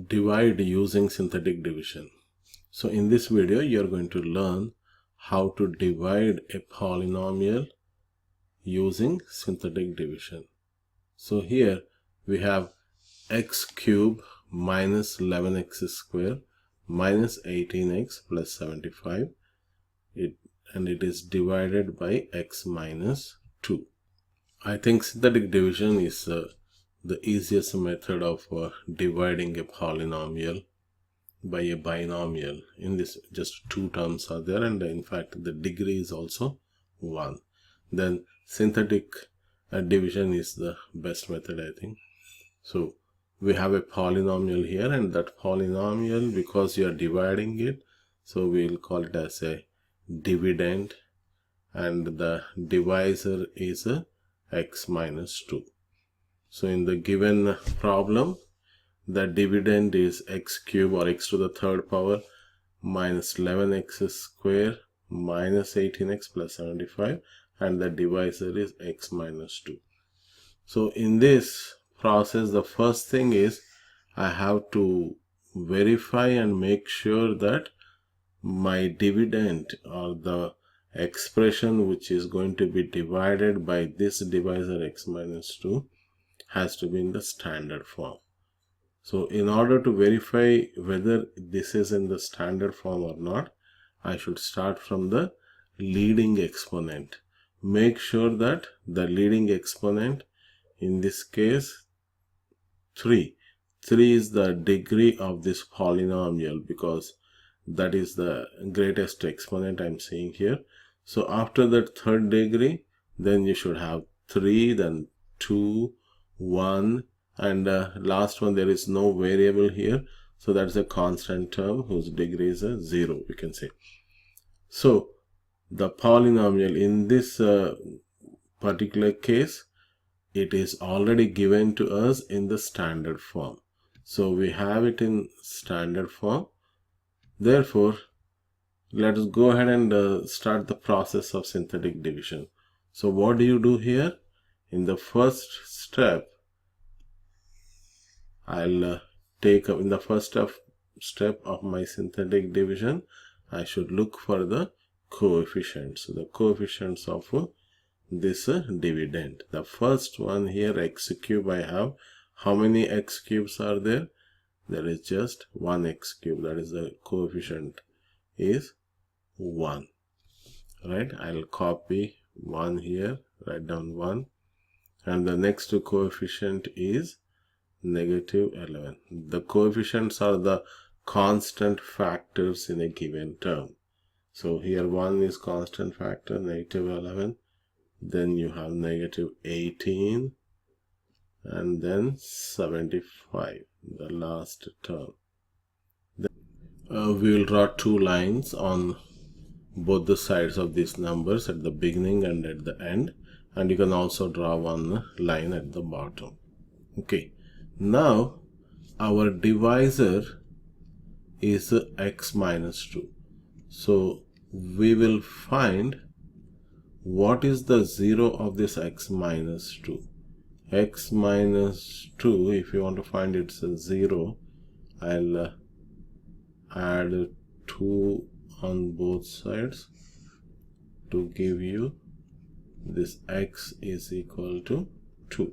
divide using synthetic division. So in this video you are going to learn how to divide a polynomial using synthetic division. So here we have x cube minus 11x square minus 18x plus 75 and it is divided by x minus 2. I think synthetic division is the easiest method of dividing a polynomial by a binomial. In this, just two terms are there, and in fact the degree is also 1. Then synthetic division is the best method, I think. So we have a polynomial here, and that polynomial, because you are dividing it, so we will call it as a dividend, and the divisor is a x minus 2. So in the given problem, the dividend is x cube or x to the third power minus 11x square minus 18x plus 75, and the divisor is x minus 2. So in this process, the first thing is I have to verify and make sure that my dividend, or the expression which is going to be divided by this divisor x minus 2, has to be in the standard form. So in order to verify whether this is in the standard form or not, I should start from the leading exponent. Make sure that the leading exponent, in this case 3 is the degree of this polynomial, because that is the greatest exponent I'm seeing here. So after that third degree, then you should have 3, then 2, 1, and last one, there is no variable here, so that's a constant term whose degree is a 0, we can say. So the polynomial in this particular case, it is already given to us in the standard form. So we have it in standard form. Therefore, let us go ahead and start the process of synthetic division. So what do you do here? In the first step, I'll take up in the first step of my synthetic division, I should look for the coefficients. The coefficients of this dividend. The first one here, x cube, I have. How many x cubes are there? There is just one x cube. That is the coefficient is 1. Right? I'll copy 1 here, write down 1. And the next coefficient is negative 11. The coefficients are the constant factors in a given term. So here 1 is constant factor, negative 11. Then you have negative 18. And then 75, the last term. Then, we will draw two lines on both the sides of these numbers, at the beginning and at the end. And you can also draw one line at the bottom. Okay. Now, our divisor is x minus 2. So, we will find what is the 0 of this x minus 2. X minus 2, if you want to find it's a 0, I'll add 2 on both sides to give you this x is equal to 2.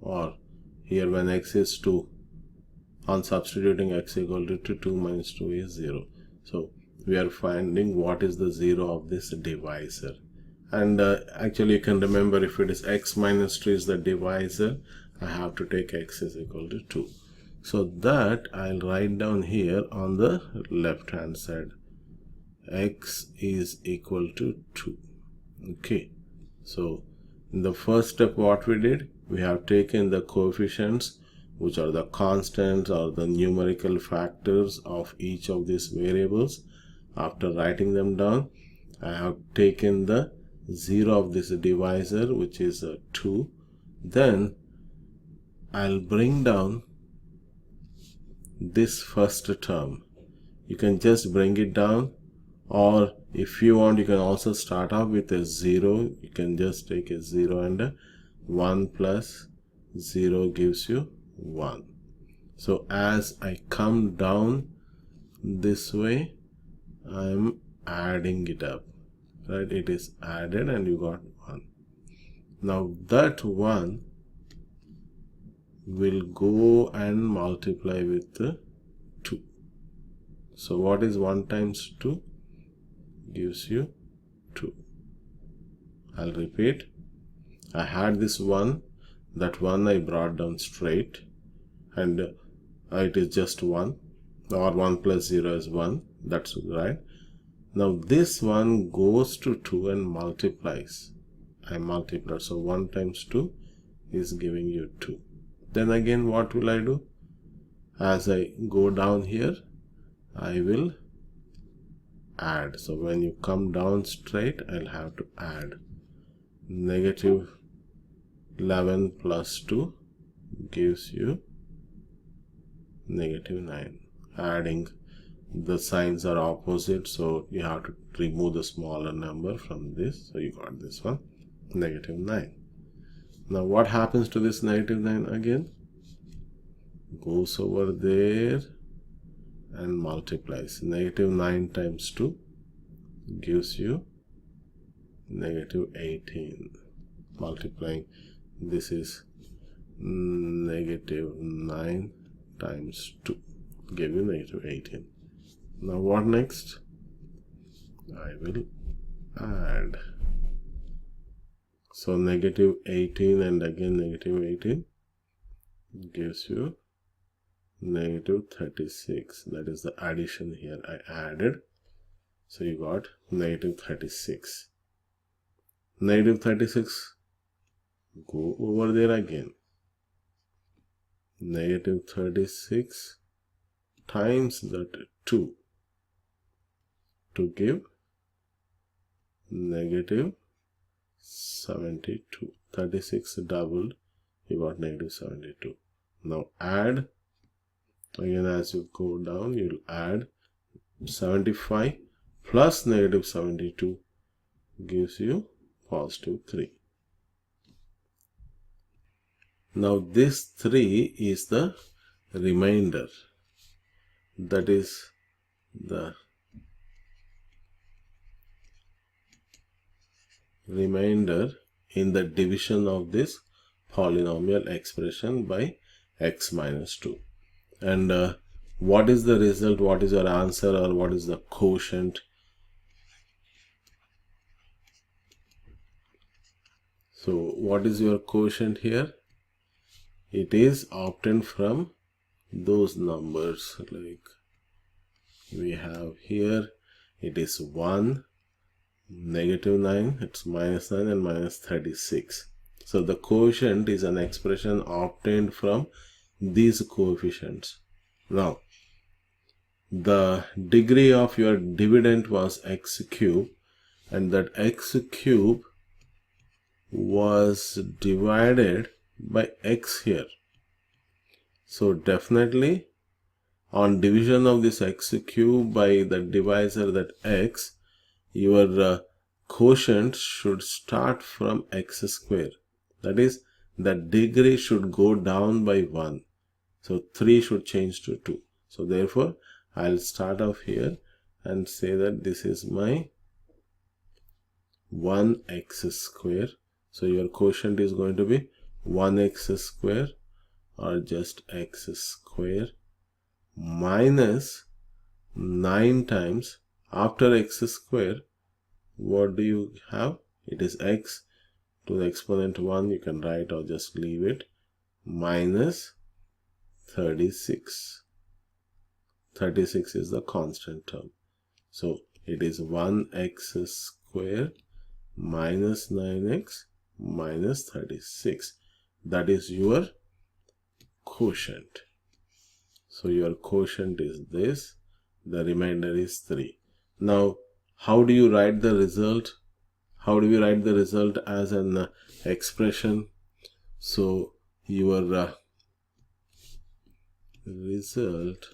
Or here when x is 2, on substituting x equal to 2 minus 2 is 0. So we are finding what is the 0 of this divisor. And actually you can remember, if it is x minus 2 is the divisor, I have to take x is equal to 2. So that I'll write down here on the left hand side. X is equal to 2. Okay. So in the first step, what we did, we have taken the coefficients, which are the constants or the numerical factors of each of these variables. After writing them down, I have taken the 0 of this divisor, which is 2. Then I'll bring down this first term. You can just bring it down, or if you want, you can also start off with a 0. You can just take a 0, and 1 plus 0 gives you 1. So as I come down this way, I'm adding it up, right? It is added and you got 1. Now that 1 will go and multiply with 2. So what is 1 times 2? Gives you 2. I'll repeat. I had this 1. That 1 I brought down straight, and it is just 1, or 1 plus 0 is 1. That's right. Now this one goes to 2 and multiplies. I multiply. So 1 times 2 is giving you 2. Then again, what will I do? As I go down here, I will add. So when you come down straight, I'll have to add. Negative 11 plus 2 gives you negative 9. Adding, the signs are opposite, so you have to remove the smaller number from this. So you got this one, negative 9. Now what happens to this negative 9 again? Goes over there and multiplies. Negative 9 times 2 gives you negative 18. Multiplying, this is negative 9 times 2, give you negative 18. Now what next? I will add. So negative 18 and again negative 18 gives you negative 36. That is the addition here. I added. So you got negative 36. Negative 36, go over there again. Negative 36 times that 2 to give negative 72. 36 doubled, you got negative 72. Now add. Again, as you go down, you'll add 75 plus negative 72 gives you positive 3. Now this 3 is the remainder. That is the remainder in the division of this polynomial expression by x minus 2. And what is the result? What is your answer, or what is the quotient? So what is your quotient here? It is obtained from those numbers, like we have here, it is 1, negative 9, it's minus 9 and minus 36. So the quotient is an expression obtained from these coefficients. Now the degree of your dividend was x cube, and that x cube was divided by x here. So definitely on division of this x cube by the divisor, that x, your quotient should start from x square. That is, the degree should go down by 1. So 3 should change to 2. So therefore, I'll start off here and say that this is my 1x square. So your quotient is going to be 1x square, or just x square, minus 9 times, after x square, what do you have? It is x to the exponent 1, you can write or just leave it, minus 36. 36 is the constant term. So it is 1x square minus 9x minus 36. That is your quotient. So your quotient is this, the remainder is 3. Now how do you write the result? How do we write the result as an expression? So your result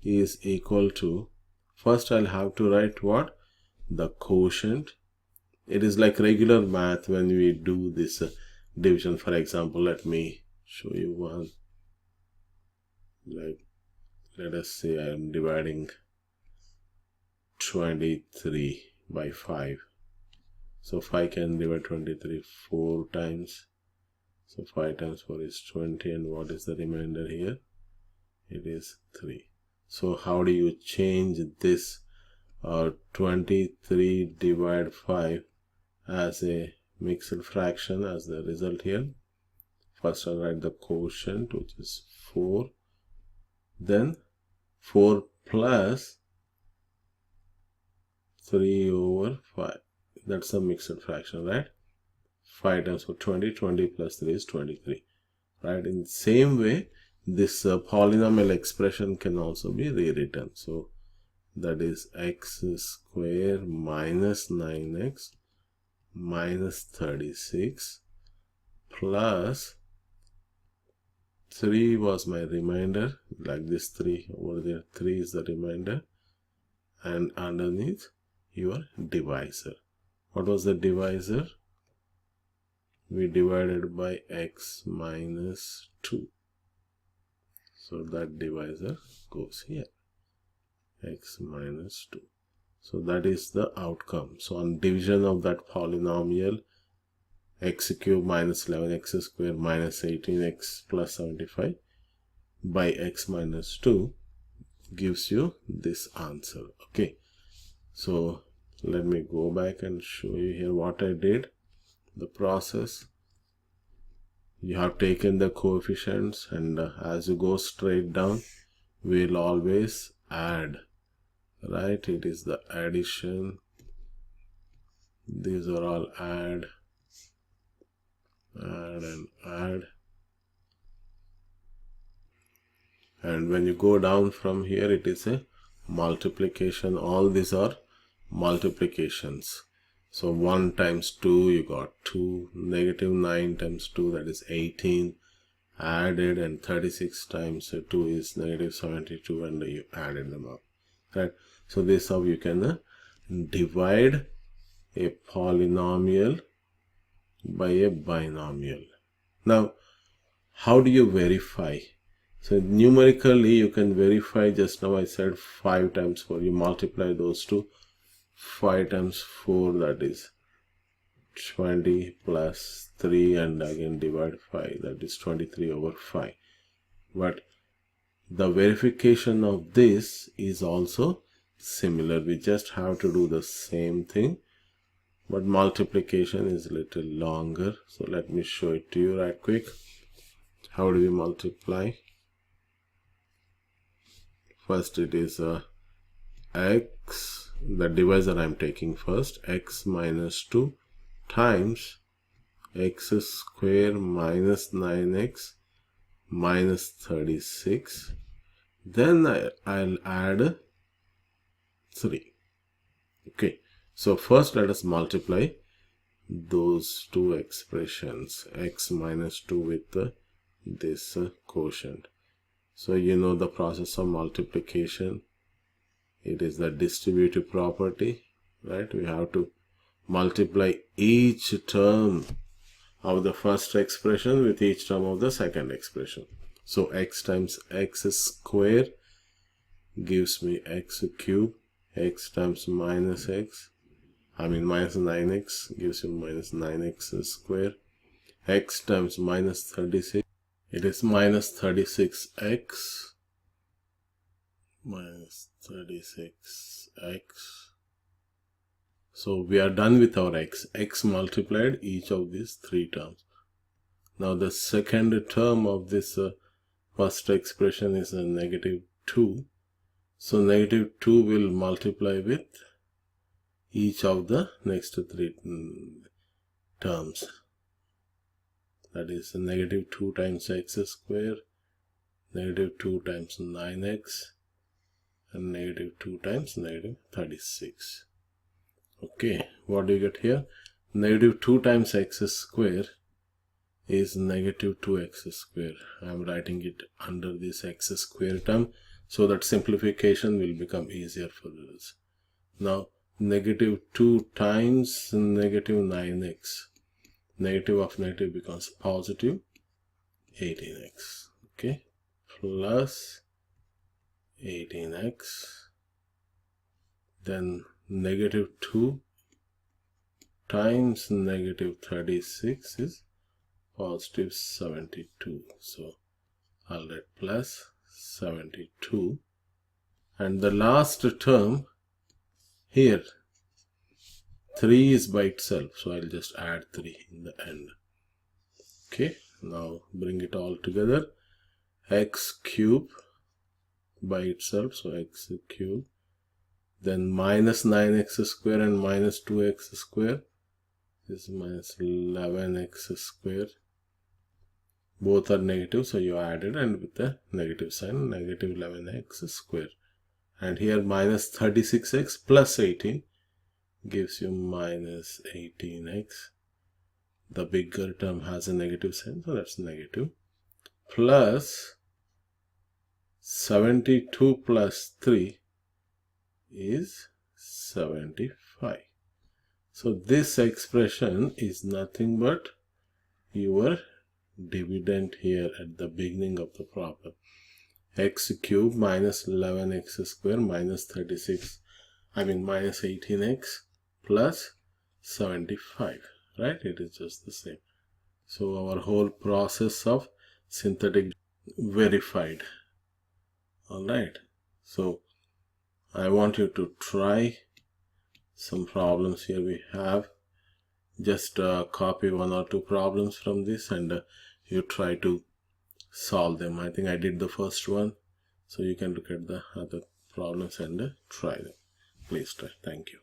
is equal to, first I'll have to write what? The quotient. It is like regular math when we do this division. For example, let me show you one. Like, let us say I am dividing 23 by 5. So 5 can divide 23 4 times. So 5 times 4 is 20, and what is the remainder here? It is 3. So how do you change this 23 divide 5 as a mixed fraction as the result here? First I'll write the quotient, which is 4. Then 4 plus 3 over 5. That's a mixed fraction, right? 5 times 4, 20. 20 plus 3 is 23. Right? In the same way, this polynomial expression can also be rewritten. So that is x square minus 9x minus 36 plus 3 was my remainder, like this 3 over there, 3 is the remainder, and underneath your divisor. What was the divisor? We divided by x minus 2. So that divisor goes here, x minus 2. So that is the outcome. So on division of that polynomial, x cube minus 11x square minus 18x plus 75 by x minus 2 gives you this answer. Okay, so let me go back and show you here what I did. The process, you have taken the coefficients, and as you go straight down, we'll always add, right? It is the addition. These are all add and add. And when you go down from here, it is a multiplication. All these are multiplications. So 1 times 2, you got 2. Negative 9 times 2, that is 18. Added, and 36 times 2 is negative 72, and you added them up. Right? So this is how you can divide a polynomial by a binomial. Now, how do you verify? So numerically you can verify. Just now I said 5 times 4. You multiply those two. 5 times 4, that is 20 plus 3, and again divide 5, that is 23 over 5. But the verification of this is also similar. We just have to do the same thing, but multiplication is a little longer. So let me show it to you right quick. How do we multiply? First it is x, the divisor I am taking first, x minus 2 times x square minus 9x minus 36. Then I'll add 3. Okay, so first let us multiply those two expressions, x minus 2 with this quotient. So you know the process of multiplication. It is the distributive property, right? We have to multiply each term of the first expression with each term of the second expression. So x times x square gives me x cube. X times minus x, minus 9x gives you minus 9x square. X times minus 36, it is minus 36x minus 36x. So we are done with our x. X multiplied each of these 3 terms. Now the second term of this first expression is a negative 2. So negative 2 will multiply with each of the next 3 terms. That is negative 2 times x square, negative 2 times 9x, and negative 2 times negative 36. Okay, what do you get here? Negative 2 times x square is negative 2x square. I am writing it under this x square term so that simplification will become easier for us. Now, negative 2 times negative 9x. Negative of negative becomes positive. 18x, okay, plus 18x, then negative 2 times negative 36 is positive 72. So I'll write plus 72. And the last term here, 3 is by itself, so I'll just add 3 in the end. Okay, now bring it all together. X cube by itself, so x cube, then minus 9x square and minus 2x square is minus 11x square. Both are negative, so you add it, and with the negative sign, negative 11x square. And here minus 36x plus 18 gives you minus 18x. The bigger term has a negative sign, so that's negative. Plus 72 plus 3 is 75. So this expression is nothing but your dividend here at the beginning of the problem. X cube minus 11x square minus 36, minus 18x plus 75, right? It is just the same. So our whole process of synthetic verified. Alright, so I want you to try some problems here. We have just copy 1 or 2 problems from this, and you try to solve them. I think I did the first one, so you can look at the other problems and try them. Please try. Thank you.